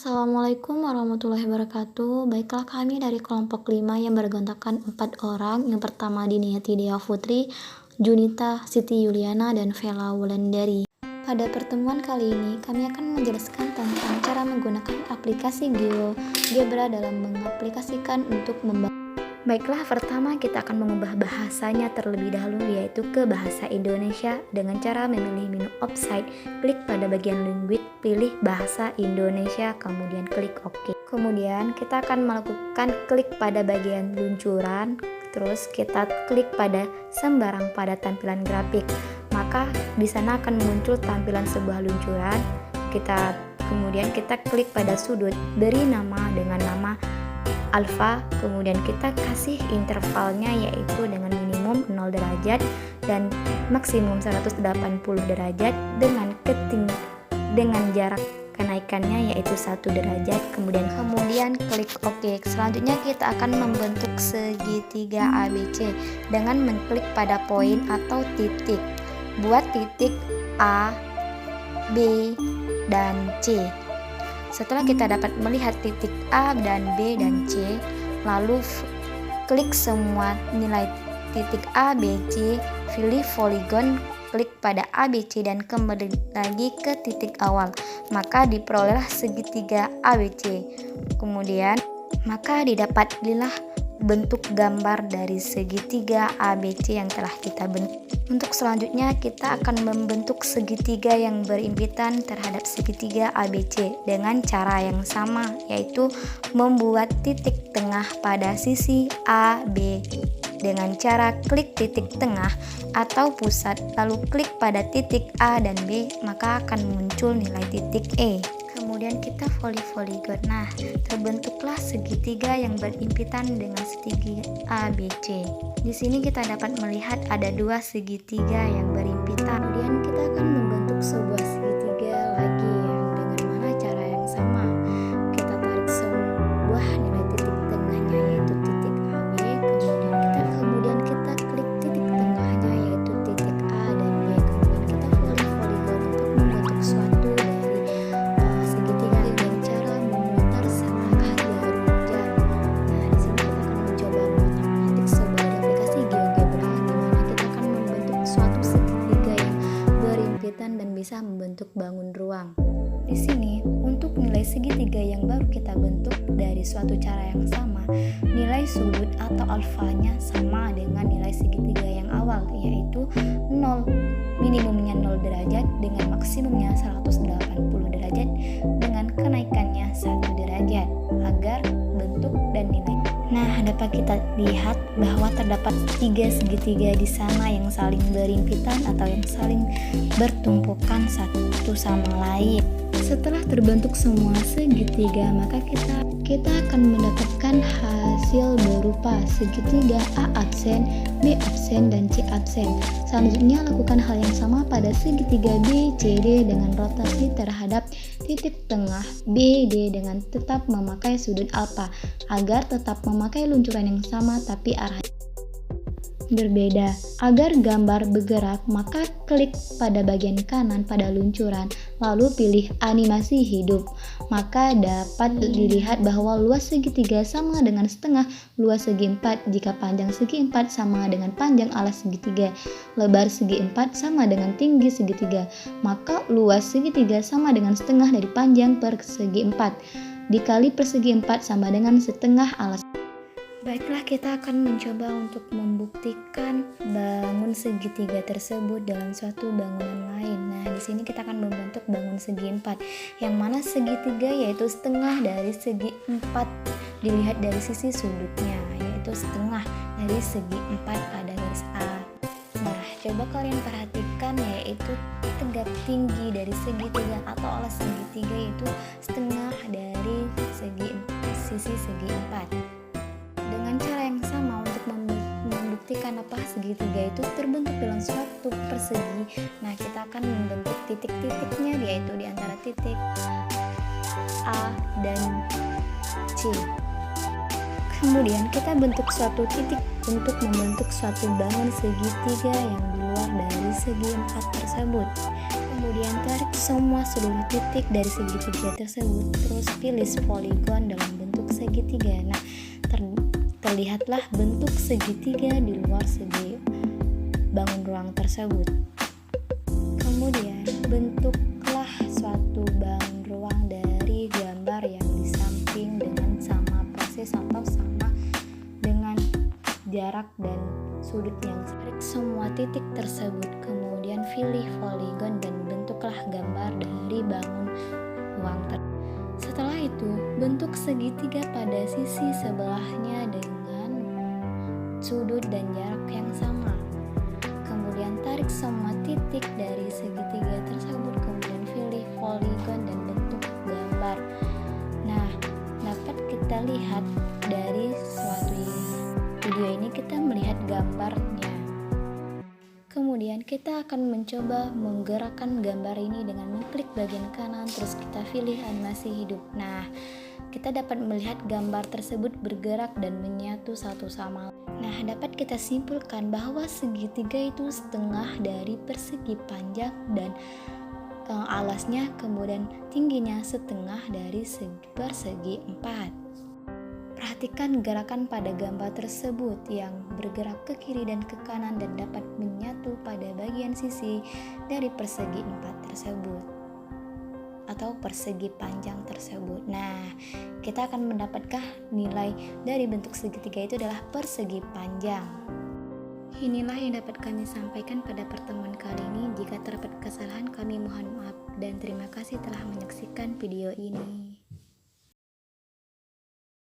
Assalamualaikum warahmatullahi wabarakatuh. Baiklah, kami dari kelompok 5 yang bergontakan 4 orang. Yang pertama Diniyati Dea Putri, Junita Siti Yuliana, dan Vela Wulandari. Pada pertemuan kali ini, kami akan menjelaskan tentang cara menggunakan aplikasi GeoGebra dalam mengaplikasikan untuk membangun. Baiklah, pertama kita akan mengubah bahasanya terlebih dahulu, yaitu ke bahasa Indonesia dengan cara memilih menu offside. Klik pada bagian language, pilih bahasa Indonesia, kemudian klik OK. Kemudian kita akan melakukan klik pada bagian luncuran, terus kita klik pada sembarang pada tampilan grafik. Maka di sana akan muncul tampilan sebuah luncuran. Kemudian kita klik pada sudut, beri nama dengan nama alfa, kemudian kita kasih intervalnya yaitu dengan minimum 0 derajat dan maksimum 180 derajat dengan jarak kenaikannya yaitu 1 derajat. Kemudian klik OK. Selanjutnya kita akan membentuk segitiga ABC dengan mengklik pada poin atau titik. Buat titik A, B, dan C. Setelah kita dapat melihat titik A dan B dan C, lalu klik semua nilai titik A, B, C, pilih poligon, klik pada A, B, C, dan kembali lagi ke titik awal. Maka diperolehlah segitiga ABC. Kemudian, maka didapatlah bentuk gambar dari segitiga ABC yang telah kita bentuk. Untuk selanjutnya kita akan membentuk segitiga yang berimpitan terhadap segitiga ABC dengan cara yang sama, yaitu membuat titik tengah pada sisi AB dengan cara klik titik tengah atau pusat, lalu klik pada titik A dan B, maka akan muncul nilai titik E. Kemudian kita poligon. Nah, terbentuklah segitiga yang berimpitan dengan segitiga ABC. Di sini kita dapat melihat ada dua segitiga yang berimpitan. Kemudian kita akan membentuk sebuah segitiga lagi yang dengan mana cara yang sama. Kita tarik sebuah nilai titik tengahnya yaitu titik AB. Kemudian kita klik titik tengahnya yaitu titik A dan B. Kemudian kita poligon untuk membentuk suatu dan bisa membentuk bangun ruang. Di sini, untuk nilai segitiga yang baru kita bentuk dari suatu cara yang sama, nilai sudut atau alfanya sama dengan nilai segitiga yang awal, yaitu 0, minimumnya 0 derajat dengan maksimumnya 180 derajat dengan kenaikannya 1 derajat agar bentuk dan nilai. Nah, dapat kita lihat bahwa terdapat 3 segitiga di sana yang saling berimpitan atau yang saling bertumpukan satu sama lain. Setelah terbentuk semua segitiga, maka kita akan mendapatkan hasil berupa segitiga A absen, B absen, dan C absen. Selanjutnya lakukan hal yang sama pada segitiga B, C, D dengan rotasi terhadap titik tengah B, D dengan tetap memakai sudut alfa agar tetap memakai luncuran yang sama tapi arahnya berbeda. Agar gambar bergerak, maka klik pada bagian kanan pada luncuran, lalu pilih animasi hidup. Maka dapat dilihat bahwa luas segitiga sama dengan setengah luas segi 4 jika panjang segi 4 sama dengan panjang alas segitiga, lebar segi 4 sama dengan tinggi segitiga. Maka luas segitiga sama dengan setengah dari panjang per segi 4 dikali persegi 4 sama dengan setengah alas. Baiklah, kita akan mencoba untuk membuktikan bangun segitiga tersebut dalam suatu bangunan lain. Nah, di sini kita akan membentuk bangun segi 4, yang mana segitiga yaitu setengah dari segi 4 dilihat dari sisi sudutnya, yaitu setengah dari segi 4 pada garis A. Nah, coba kalian perhatikan yaitu tegak tinggi dari segitiga atau alas segitiga yaitu setengah dari sisi segi 4. Dengan cara yang sama untuk membuktikan apa segitiga itu terbentuk dalam suatu persegi, nah kita akan membentuk titik-titiknya yaitu di antara titik A dan C. Kemudian kita bentuk suatu titik untuk membentuk suatu bangun segitiga yang di luar dari segi 4 tersebut. Kemudian tarik semua seluruh titik dari segitiga tersebut, terus pilih poligon dalam bentuk segitiga. Nah, terlihatlah bentuk segitiga di luar segi bangun ruang tersebut. Kemudian bentuklah suatu bangun ruang dari gambar yang di samping dengan sama persis atau sama dengan jarak dan sudut yang tarik semua titik tersebut, kemudian pilih poligon dan bentuklah gambar dari bangun ruang tersebut. Setelah itu, bentuk segitiga pada sisi sebelahnya dengan sudut dan jarak yang sama. Kemudian tarik semua titik dari segitiga tersebut, kemudian pilih poligon dan bentuk gambar. Nah, dapat kita lihat dari suatu video ini, kita melihat gambarnya. Kemudian kita akan mencoba menggerakkan gambar ini dengan mengklik bagian kanan, terus kita pilih animasi hidup. Nah, kita dapat melihat gambar tersebut bergerak dan menyatu satu sama lain. Nah, dapat kita simpulkan bahwa segitiga itu setengah dari persegi panjang dan alasnya, kemudian tingginya setengah dari persegi 4. Perhatikan gerakan pada gambar tersebut yang bergerak ke kiri dan ke kanan dan dapat menyatu pada bagian sisi dari persegi 4 tersebut atau persegi panjang tersebut. Nah, kita akan mendapatkan nilai dari bentuk segitiga itu adalah persegi panjang. Inilah yang dapat kami sampaikan pada pertemuan kali ini. Jika terdapat kesalahan, kami mohon maaf dan terima kasih telah menyaksikan video ini.